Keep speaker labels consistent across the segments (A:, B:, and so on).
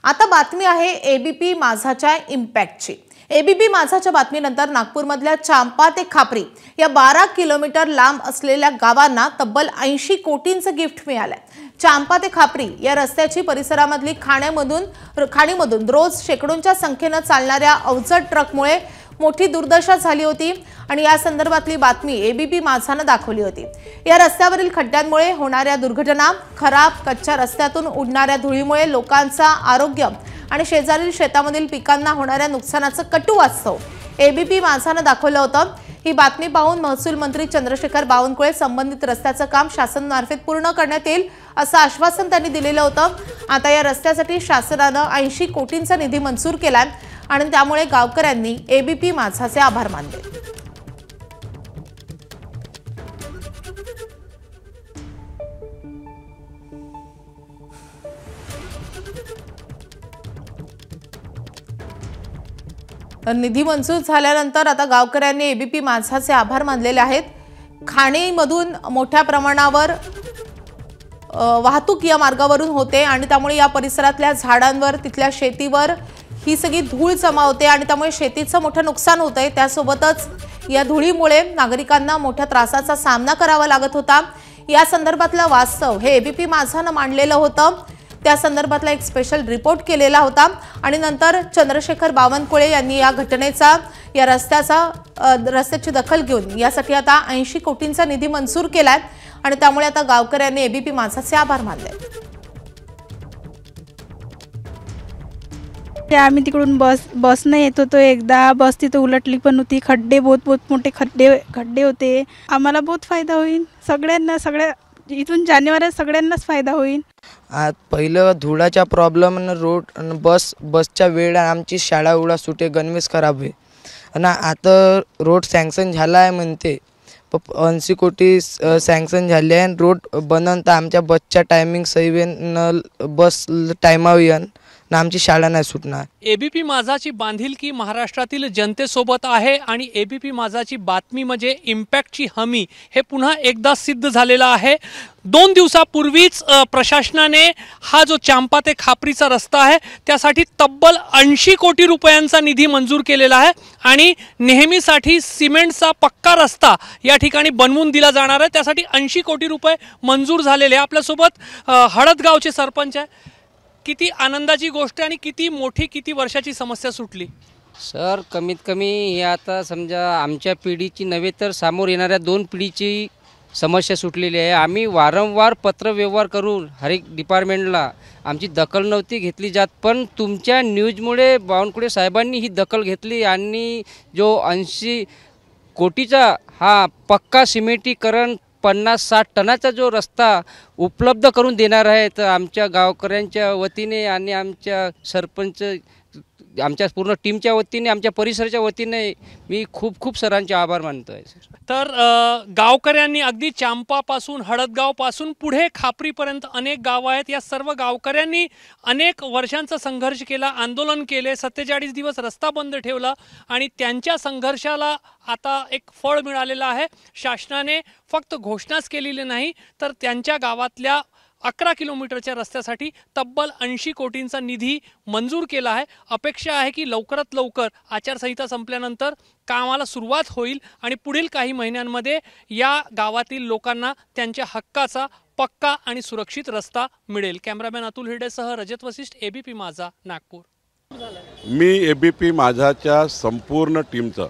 A: आता बातमी आहे एबीपी माझाच्या इम्पॅक्टची। एबीपी माझाच्या बातमीनंतर नागपूरमधल्या चांपा ते खापरी या 12 किलोमीटर लांब असलेल्या गावांना तब्बल 80 कोटींचं गिफ्ट मिळालंय। चांपा ते खापरी या रस्त्याची परिसरामधली खाणीमधून रोज शेकडोंच्या संख्येने चालणाऱ्या अवजड ट्रकमुळे मोठी दुर्दशा झाली होती आणि या संदर्भातली बातमी एबीपी माझाने दाखवली होती। या रस्त्यावरील खड्ड्यांमुळे होणाऱ्या दुर्घटना, खराब कच्च्या रस्त्यातून उडणाऱ्या धुळीमुळे लोकांचा आरोग्य आणि शेजारील शेतामधील पिकांना होणाऱ्या नुकसानाचं कटू वास्तव एबीपी माझाने दाखवलं होतं। ही बातमी पाहून महसूल मंत्री चंद्रशेखर बावनकुळे संबंधित रस्त्याचं काम शासनामार्फत पूर्ण करण्यात येईल असं आश्वासन त्यांनी दिलेलं होतं। आता या रस्त्यासाठी शासनाने 80 कोटींचा निधी मंजूर केलाय आणि त्यामुळे गावकऱ्यांनी एबीपी माझाचे आभार मानले। निधी मंजूर झाल्यानंतर आता गावकऱ्यांनी एबीपी माझाचे आभार मानलेले आहेत। खाणीमधून मोठ्या प्रमाणावर वाहतूक या मार्गावरून होते आणि त्यामुळे या परिसरातल्या झाडांवर, तिथल्या शेतीवर ही सगळी धूळ जमा होते आणि त्यामुळे शेतीचं मोठं नुकसान होतंय। त्यासोबतच या धुळीमुळे नागरिकांना मोठ्या त्रासाचा सामना करावा लागत होता। या संदर्भातलं वास्तव हे एबीपी माझाने मांडलेलं होतं। त्या संदर्भातला एक स्पेशल रिपोर्ट केलेला होता आणि नंतर चंद्रशेखर बावनकुळे यांनी या घटनेचा, या रस्त्याची दखल घेऊन यासाठी आता 80 कोटींचा निधी मंजूर केलाय आणि त्यामुळे आता गावकऱ्यांनी एबीपी माझाचे आभार मानले।
B: आम्ही तिकडून बसने येत होतो, एकदा बस तिथे उलटली पण होती। खड्डे बहुत मोठे खड्डे होते। आम्हाला बहुत फायदा होईल, सगळ्या इथून जानेवारी सगळ्यांनाच फायदा होईल।
C: आज पहिलं धुळाचा प्रॉब्लेम आणि रोड आणि बसच्या वेळ आमची शाळा सुटे गणवेश खराब आहे आणि आता रोड सँक्शन झाला आहे म्हणते 80 कोटी सँक्शन झाले आहे। रोड बनवून तर आमच्या बसच्या टायमिंग सही होईल, बस टायमावर येईल ना आमची शाळा नाही सुटणार।
D: एबीपी माझाची बांधिलकी महाराष्ट्रातील जनतेसोबत आहे आणि एबीपी माझाची बातमी म्हणजे इम्पॅक्टची हमी हे पुन्हा एकदा सिद्ध झालेला आहे। 2 दिवसापूर्वीच प्रशासनाने हा जो चांपा ते खापरीचा रस्ता आहे त्यासाठी तब्बल 80 कोटी रुपयांचा निधी मंजूर केलेला आहे आणि नेहमीसाठी सिमेंटचा पक्का रस्ता या ठिकाणी बनवून दिला जाणार आहे। त्यासाठी 80 कोटी रुपये मंजूर झालेले। आपल्यासोबत हळदगावचे सरपंच आहे। किती आनंदाची गोष्ट आणि किती वर्षाची समस्या सुटली
E: सर? कमीत कमी हे आता समजा आमच्या पिढीची नव्हे तर समोर येणाऱ्या 2 पिढीची समस्या सुटलेली आहे। आम्ही वारंवार पत्रव्यवहार करून हर एक डिपार्टमेंटला आमची दखल नव्हती घेतली जात, पण तुमच्या न्यूजमुळे बावनकुळे साहेबांनी ही दखल घेतली आणि जो 80 कोटीचा हा पक्का सिमेंटीकरण 50-60 टनाचा जो रस्ता उपलब्ध करून देणार आहे, तर आमच्या गावकऱ्यांच्या वतीने आणि आमच्या सरपंच, आमच्या पूर्ण टीमच्या वतीने, आमच्या परिसराच्या वतीने मी खूप सरांचे आभार मानतो आहे सर।
D: तर गावकऱ्यांनी अगदी चांपापासून हळदगावपासून पुढे खापरीपर्यंत अनेक गावं आहेत, या सर्व गावकऱ्यांनी अनेक वर्षांचा संघर्ष केला, आंदोलन केले, 47 दिवस रस्ता बंद ठेवला आणि त्यांच्या संघर्षाला आता एक फळ मिळालेलं आहे। शासनाने फक्त घोषणाच केलेली नाही तर त्यांच्या गावातल्या 11 किलोमीटरच्या रस्त्यासाठी तब्बल 80 कोटींचा निधी मंजूर केला आहे। अपेक्षा आहे की लवकरात लवकर आचारसंहिता संपल्यानंतर कामाला सुरुवात होईल आणि पुढील काही महिन्यांमध्ये या गावातील लोकांना त्यांच्या हक्काचा पक्का आणि सुरक्षित रस्ता मिळेल। कॅमेरामॅन अतुल हिरडेसह रजत वशिष्ठ, एबीपी माझा, नागपूर।
F: मी एबीपी माझाच्या संपूर्ण टीमचं,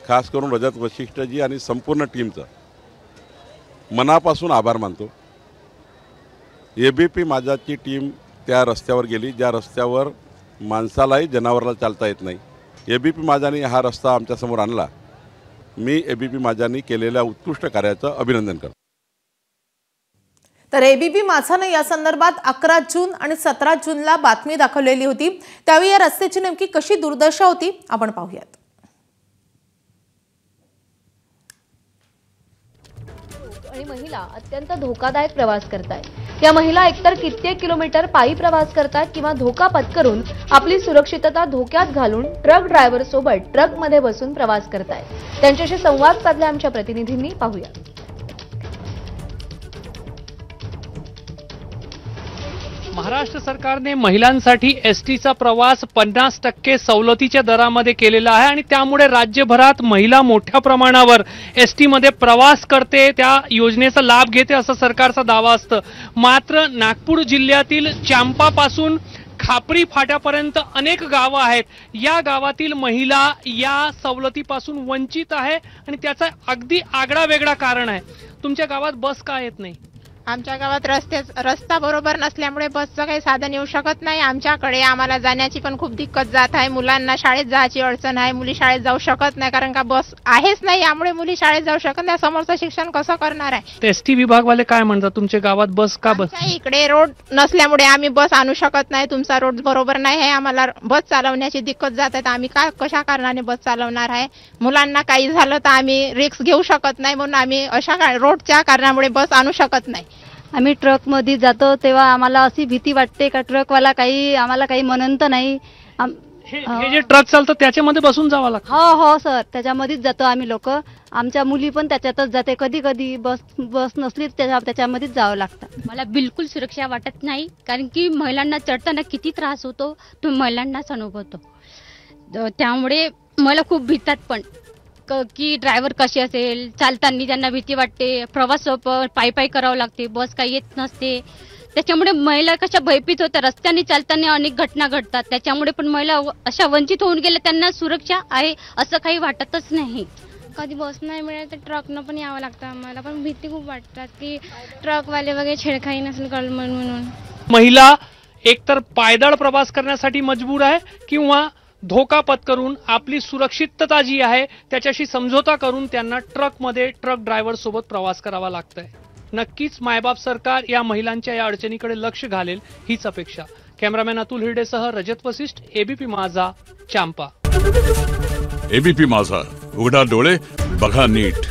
F: खास करून रजत वशिष्ठजी आणि संपूर्ण टीमचं मनापासून आभार मानतो। एबीपी माझाची टीम त्या रस्त्यावर गेली ज्या रस्त्यावर माणसालाही जनावराला चालता येत नाही। एबीपी माझाने हा रस्ता आमच्यासमोर आणला। मी एबीपी माझाने केलेल्या उत्कृष्ट कार्याचं अभिनंदन करतो।
A: तर एबीपी माझाने या संदर्भात 11 जून आणि 17 जूनला बातमी दाखवलेली होती। त्यावेळी या रस्त्याची नेमकी कशी दुर्दशा होती आपण पाहूयात।
G: आणि महिला अत्यंत धोकादायक प्रवास करतात। या महिला एकतर कित्येक किलोमीटर पायी प्रवास करतात किंवा धोका पत्करून आपली सुरक्षितता धोक्यात घालून ट्रक ड्रायव्हर सोबत ट्रक मध्ये बसून प्रवास करतात। त्यांच्याशी संवाद साधला आमच्या प्रतिनिधींनी, पाहूया।
D: महाराष्ट्र सरकारने महिलांसाठी एसटीचा प्रवास 50% सवलतीच्या दरामध्ये केलेला आहे आणि त्यामुळे राज्यभरात महिला मोठ्या प्रमाणावर एसटीमध्ये प्रवास करते, त्या योजनेचा लाभ घेते असं सरकारचा दावा असतं. मात्र नागपूर जिल्ह्यातील चांपापासून खापरी फाट्यापर्यंत अनेक गावं आहेत. या गावातील महिला या सवलतीपासून वंचित आहे आणि त्याचा अगदी आगळा वेगळा कारण आहे. तुमच्या गावात बस का येत नाही?
H: आमच्या गावात रस्ता बरोबर नसल्यामुळे बसचं काही साधन येऊ शकत नाही आमच्याकडे. आम्हाला जाण्याची पण खूप दिक्कत जात आहे. मुलांना शाळेत जायची अडचण आहे. मुली शाळेत जाऊ शकत नाही कारण का बस आहेच नाही. यामुळे मुली शाळेत जाऊ शकत नाही. समोरचं शिक्षण कसं करणार आहे?
D: एसटी विभागवाले काय म्हणतात तुमच्या गावात बस का बस?
H: इकडे रोड नसल्यामुळे आम्ही बस आणू शकत नाही. तुमचा रोड बरोबर नाही आहे. आम्हाला बस चालवण्याची दिक्कत जात आहे. आम्ही कशा कारणाने बस चालवणार आहे? मुलांना काही झालं तर आम्ही रिस्क घेऊ शकत नाही म्हणून आम्ही अशा रोडच्या कारणामुळे बस आणू शकत नाही.
I: आम्ही ट्रकमध्ये जातो तेव्हा आम्हाला अशी भीती वाटते का ट्रकवाला आम्हाला काही म्हणत नाही.
D: हे जे ट्रक चालतं त्याच्यामध्ये बसून जावं लागतं?
I: हो सर, त्याच्यामध्येच जातो आम्ही लोक. आमच्या मुली पण त्याच्यातच जाते. कधी कधी बस नसली त्याच्यामध्येच जावं लागतं.
J: मला बिलकुल सुरक्षा वाटत नाही कारण की महिलांना चढताना किती त्रास होतो तो महिलांनाच अनुभवतो. त्यामुळे मला खूप भीतात पण की ड्रायव्हर कसे असेल, चालताना त्यांना भीती वाटते, प्रवास पायी करावं लागते, बस काही येत नसते. त्याच्यामुळे महिला कशा भयभीत होत्या. रस्त्याने चालताना अनेक घटना घडतात. त्याच्यामुळे पण महिला अशा वंचित होऊन गेल्या. त्यांना सुरक्षा आहे असं काही वाटतच नाही.
K: कधी बस नाही मिळाली तर ट्रकनं पण यावं लागतं. आम्हाला पण भीती खूप वाटतात की ट्रकवाले वगैरे छेडखाई नसेल कळलं म्हणून.
D: महिला एकतर पायदळ प्रवास करण्यासाठी मजबूर आहे किंवा धोका पत्करून आपली सुरक्षितता जी आहे त्याच्याशी समझोता करून त्यांना ट्रकमध्ये ट्रक ड्रायव्हर सोबत प्रवास करावा लागतंय. नक्कीच मायबाप सरकार या महिलांच्या या अडचणीकडे लक्ष घालेल हीच अपेक्षा. कॅमेरामॅन अतुल हिरडेसह रजत वसिष्ठ, एबीपी माझा, चांपा.
L: एबीपी माझा, उघडा डोळे बघा नीट.